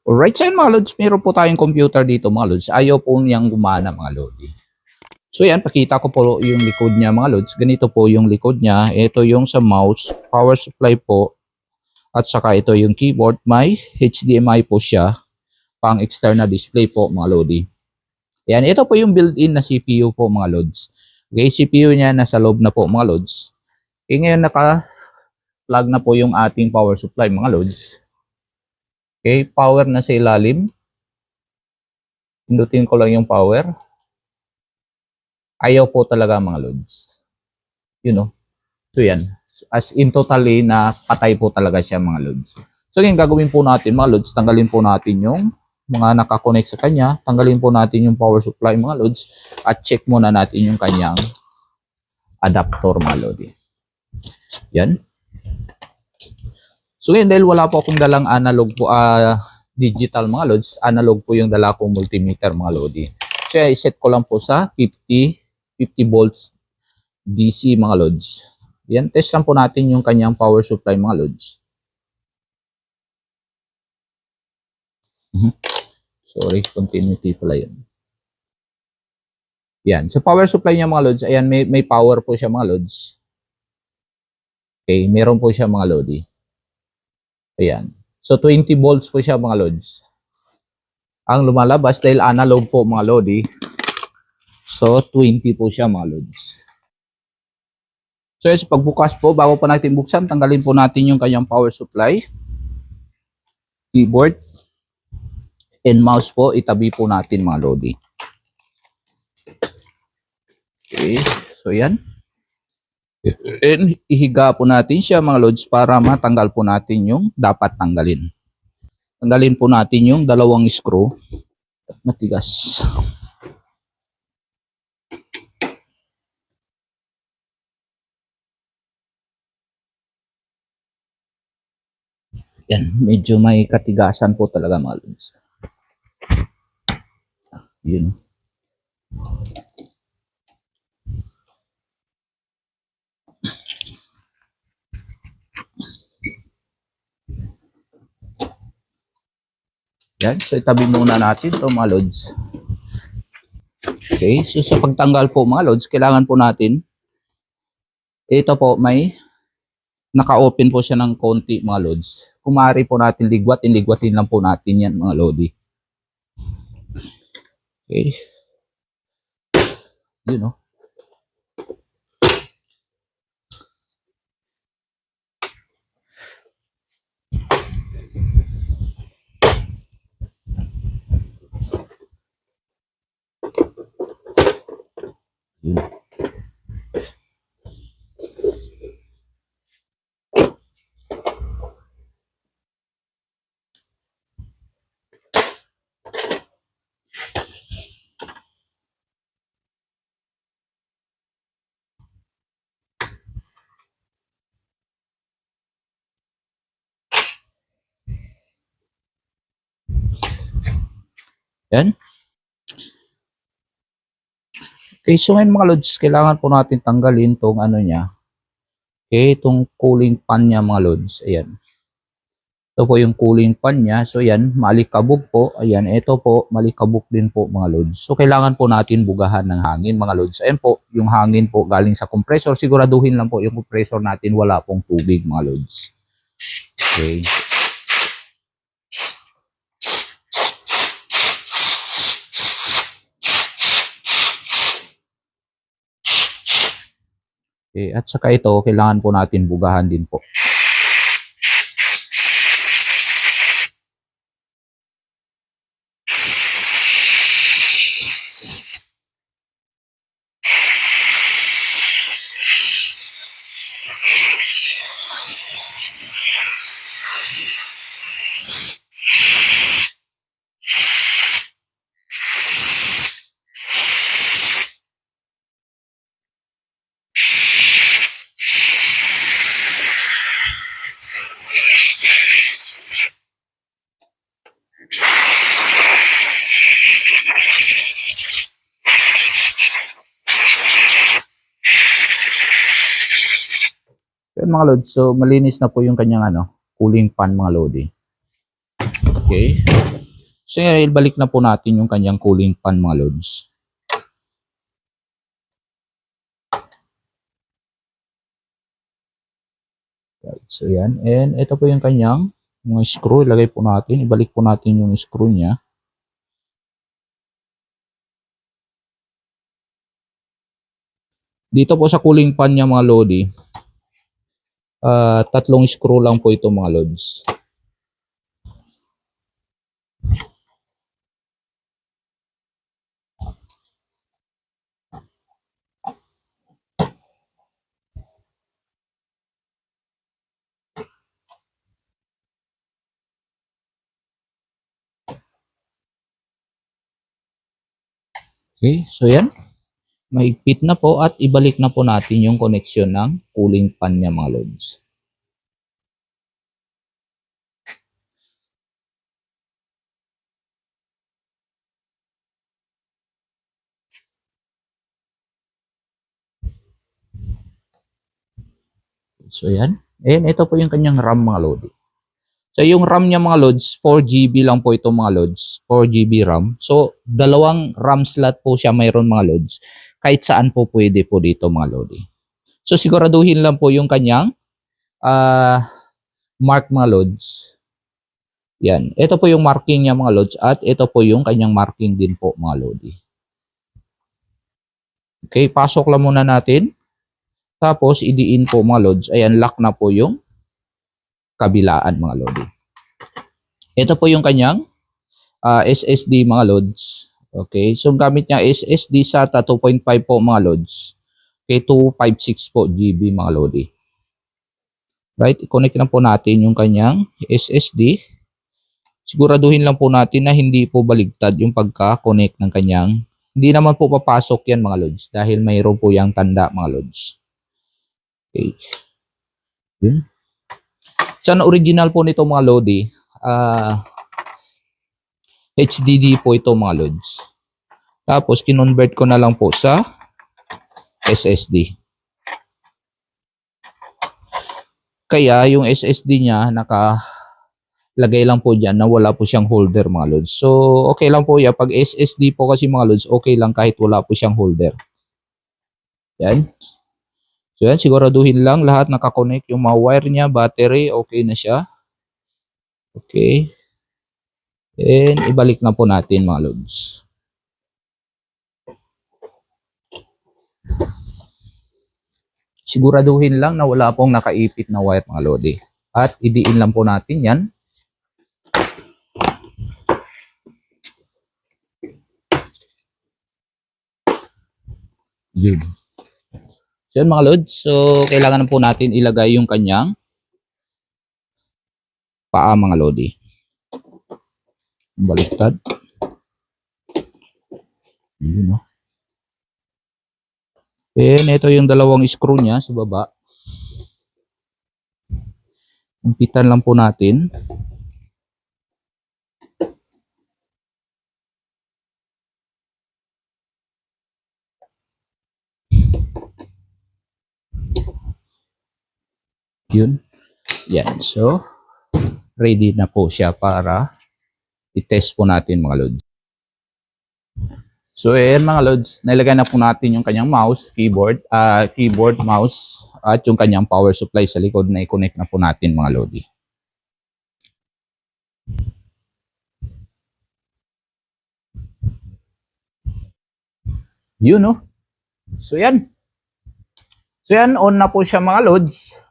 Alright, so yun mga lods, meron po tayong computer dito mga lods. Ayaw po niyang gumana mga lodi. So yan, pakita ko po yung likod niya mga lods. Ganito po yung likod niya. Ito yung sa mouse, power supply po. At saka ito yung keyboard. May HDMI po siya. Pang external display po mga lodi. Yan, ito po yung built-in na CPU po mga lods. Okay, CPU niya nasa loob na po mga lods. Okay, ngayon naka-plug na po yung ating power supply mga lods. Okay, power na sa ilalim. Pindutin ko lang yung power. Ayaw po talaga mga lods. You know. So yan. As in totally na patay po talaga siya mga lods. So yan gagawin po natin mga lods. Tanggalin po natin yung mga nakakonect sa kanya. Tanggalin po natin yung power supply mga lods. At check muna natin yung kanyang adapter mga lodi. Yan. So yan dahil wala po akong dalang analog po, digital mga lods. Analog po yung dala kong multimeter mga lodi. So i-set ko lang po sa 50 volts DC mga lods. Yan, test lang po natin yung kanyang power supply mga lods. Sorry, continuity pala yun. Yan, sa power supply niya mga lods, ayan, may power po siya mga lods. Okay, meron po siya mga lodi. Ayan. So 20 volts po siya mga lods. Ang lumalabas dahil analog po mga lodi. So 20 po siya mga lods. So yes, pagbukas po, bago pa natin buksan, tanggalin po natin yung kanyang power supply. Keyboard. And mouse po, itabi po natin mga lodi. Okay, so yan. And ihiga po natin siya mga lods para matanggal po natin yung dapat tanggalin. Tanggalin po natin yung dalawang screw. Matigas. Yan, medyo may katigasan po talaga mga lods. Yun. Yan, so itabi muna natin ito mga lods. Okay, so sa pagtanggal po mga lods, kailangan po natin, ito po may naka-open po siya ng konti mga lods. Kung maaari po natin ligwatin lang po natin yan mga lodi. Okay. You know. Yun. Yan. Okay, so ngayon mga lods, kailangan po natin tanggalin tong ano niya. Okay, itong cooling pan niya mga lods. Ayan. Ito po yung cooling pan niya. So yan, malikabog po. Ayan, ito po, malikabog din po mga lods. So kailangan po natin bugahan ng hangin mga lods. Ayan po, yung hangin po galing sa compressor. Siguraduhin lang po yung compressor natin wala pong tubig mga lods. Okay. Okay, at saka ito, kailangan po natin bugahan din po. Yan mga lods, so malinis na po yung kanyang cooling pan mga lodi. Okay. So yan, ibalik na po natin yung kanyang cooling fan mga lods. Right, so yan. And ito po yung kanyang mga screw. Ilagay po natin. Ibalik po natin yung screw niya. Dito po sa cooling fan niya mga lodi, tatlong screw lang po ito mga lods. Okay, so yan. Mahigpit na po at ibalik na po natin yung connection ng cooling fan niya mga lods. So yan. And ito po yung kanyang RAM mga lodi. So yung RAM niya mga lods, 4GB lang po ito mga lods. 4GB RAM. So dalawang RAM slot po siya mayroon mga lods. Kahit saan po pwede po dito mga lodi. So siguraduhin lang po yung kanyang mark mga lods. Yan. Ito po yung marking niya mga lods at ito po yung kanyang marking din po mga lodi. Okay, pasok lang muna natin. Tapos idiin po mga lods. Ayan, lock na po yung kabilaan mga lodi. Ito po yung kanyang SSD mga lods. Okay, so gamit niya SSD SATA 2.5 po mga lods. Okay, 256 po GB mga lodi. Right, i-connect na po natin yung kanyang SSD. Siguraduhin lang po natin na hindi po baligtad yung pagka-connect ng kanyang. Hindi naman po papasok yan mga lods dahil mayroon po yung tanda mga lods. Okay. Yun. So, original po nito mga lodi, HDD po ito mga lods. Tapos, kinonvert ko na lang po sa SSD. Kaya, yung SSD niya, nakalagay lang po dyan na wala po siyang holder mga lods. So, okay lang po yan. Pag SSD po kasi mga lods, okay lang kahit wala po siyang holder. Yan. So yan, siguraduhin lang lahat nakakonect yung mga wire niya, battery, okay na siya. Okay. And ibalik na po natin mga lods. Siguraduhin lang na wala pong nakaipit na wire mga lodi. At idiin lang po natin yan. Yun. So yun mga lods, so kailangan na po natin ilagay yung kanyang paa mga lodi. Baliktad. Yun, no? And ito yung dalawang screw niya sa baba. Umpitan lang po natin. Yun. Yan. So, ready na po siya para i-test po natin mga lods. So, ayan mga lods, nilagay na po natin yung kanyang mouse, keyboard, mouse, at yung kanyang power supply sa likod na i-connect na po natin mga lodi. Yun, no? So, yan. So, yan, on na po siya mga lods.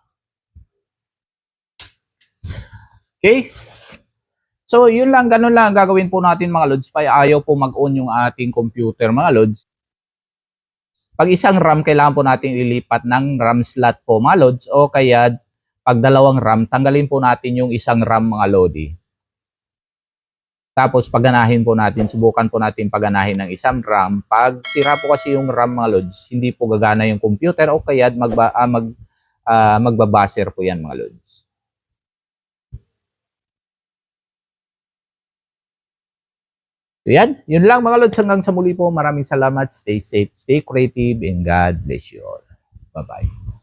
Okay? So, yun lang, ganun lang gagawin po natin mga lods. Ayaw po mag-on yung ating computer mga lods. Pag isang RAM, kailangan po natin ilipat ng RAM slot po mga lods. O kaya, pag dalawang RAM, tanggalin po natin yung isang RAM mga lodi. Tapos, pagganahin po natin, subukan po natin pagganahin ng isang RAM. Pag sira po kasi yung RAM mga lods, hindi po gagana yung computer o kaya magbabaser po yan mga lods. So yan, yun lang mga lods, hanggang sa muli po. Maraming salamat. Stay safe, stay creative, and God bless you all. Bye-bye.